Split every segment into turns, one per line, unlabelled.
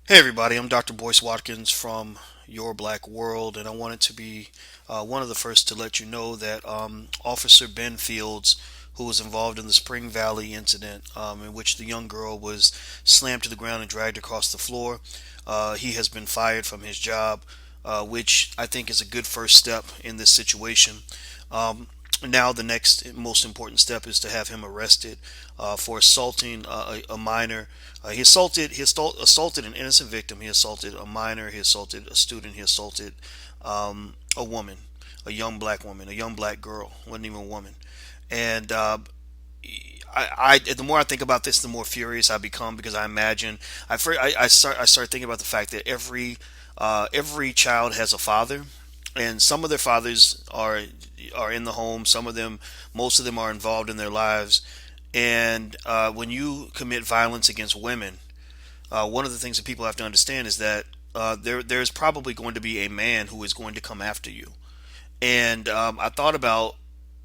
Hey everybody, I'm Dr. Boyce Watkins from Your Black World, and I wanted to be one of the first to let you know that Officer Ben Fields, who was involved in the Spring Valley incident in which the young girl was slammed to the ground and dragged across the floor, he has been fired from his job, which I think is a good first step in this situation. Um, Now the next most important step is to have him arrested for assaulting a minor. He assaulted an innocent victim. He assaulted a minor. He assaulted a student. He assaulted a woman, a young black woman, a young black girl. Wasn't even a woman. And the more I think about this, the more furious I become because I imagine I start thinking about the fact that every child has a father, and some of their fathers are in the home. Some of them, most of them, are involved in their lives. And when you commit violence against women, one of the things that people have to understand is that there's probably going to be a man who is going to come after you. And I thought about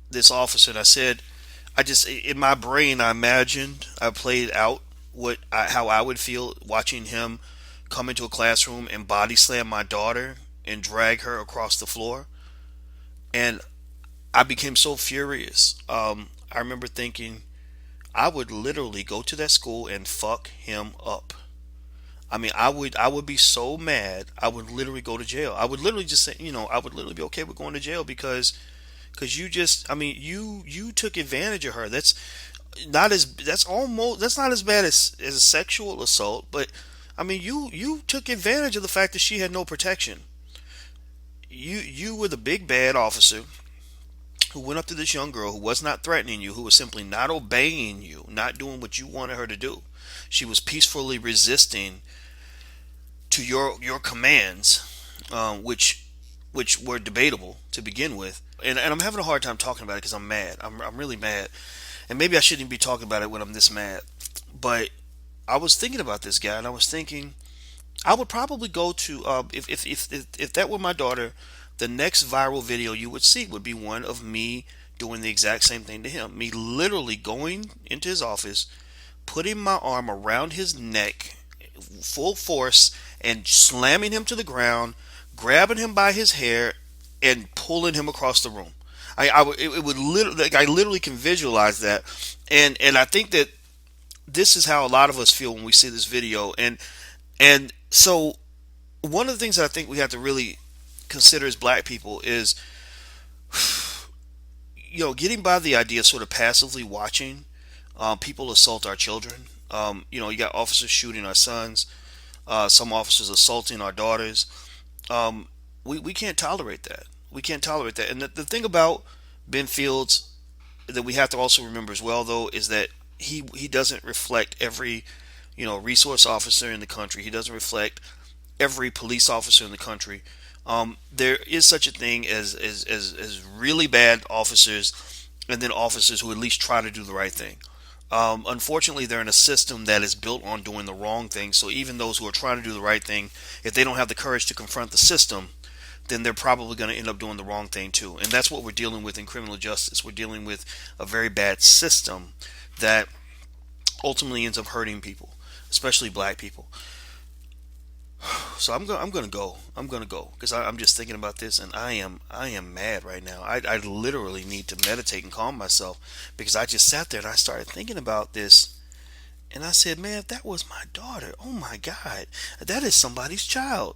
this officer, and I said, I just in my brain, I played out how I would feel watching him come into a classroom and body slam my daughter and drag her across the floor. And I became so furious. I remember thinking I would literally go to that school and fuck him up. I mean, I would be so mad. I would literally go to jail. I would literally just say, I would literally be okay with going to jail because you just, I mean, you took advantage of her. That's not as bad as a sexual assault, but I mean, you took advantage of the fact that she had no protection. You were the big bad officer who went up to this young girl who was not threatening you, who was simply not obeying you, not doing what you wanted her to do. She was peacefully resisting to your commands, which were debatable to begin with. And I'm having a hard time talking about it because I'm mad. I'm really mad, and maybe I shouldn't be talking about it when I'm this mad. But I was thinking about this guy, and I was thinking I would probably go to if that were my daughter, the next viral video you would see would be one of me doing the exact same thing to him. Me literally going into his office, putting my arm around his neck, full force, and slamming him to the ground, grabbing him by his hair, and pulling him across the room. It would literally, like, I literally can visualize that, and I think that this is how a lot of us feel when we see this video, and so one of the things that I think we have to really consider as black people is, getting by the idea of sort of passively watching people assault our children. You got officers shooting our sons, some officers assaulting our daughters. We can't tolerate that. We can't tolerate that. And the thing about Ben Fields that we have to also remember as well, though, is that he doesn't reflect every resource officer in the country. He doesn't reflect every police officer in the country. There is such a thing as really bad officers, and then officers who at least try to do the right thing. Unfortunately, they're in a system that is built on doing the wrong thing. So even those who are trying to do the right thing, if they don't have the courage to confront the system, then they're probably going to end up doing the wrong thing too. And that's what we're dealing with in criminal justice. We're dealing with a very bad system that ultimately ends up hurting people, especially black people. So I'm gonna go. I'm gonna go because I'm just thinking about this, and I am mad right now. I literally need to meditate and calm myself because I just sat there and I started thinking about this, and I said, man, if that was my daughter, oh my God, that is somebody's child.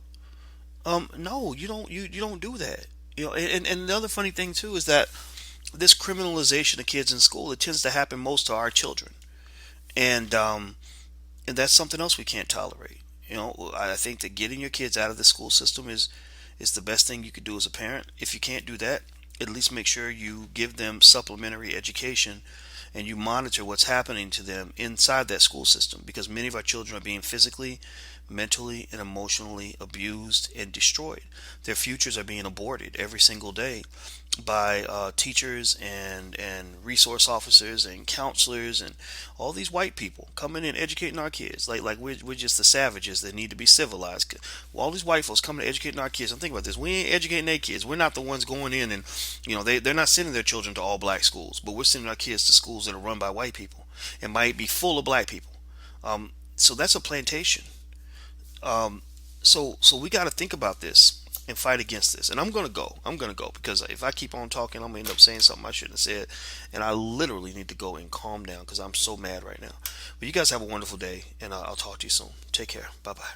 No, you don't do that. And the other funny thing too is that this criminalization of kids in school, it tends to happen most to our children, and and that's something else we can't tolerate. I think that getting your kids out of the school system is the best thing you could do as a parent. If you can't do that, at least make sure you give them supplementary education and you monitor what's happening to them inside that school system, because many of our children are being physically, mentally, and emotionally abused and destroyed. Their futures are being aborted every single day by teachers and resource officers and counselors and all these white people coming and educating our kids like we're just the savages that need to be civilized. All these white folks coming to educating our kids. I'm thinking about this. We ain't educating their kids. We're not the ones going in and they're not sending their children to all black schools, but we're sending our kids to schools that are run by white people and might be full of black people. So that's a plantation. So we got to think about this and fight against this. And I'm gonna go. I'm gonna go because if I keep on talking, I'm gonna end up saying something I shouldn't have said. And I literally need to go and calm down because I'm so mad right now. But you guys have a wonderful day, and I'll talk to you soon. Take care. Bye bye.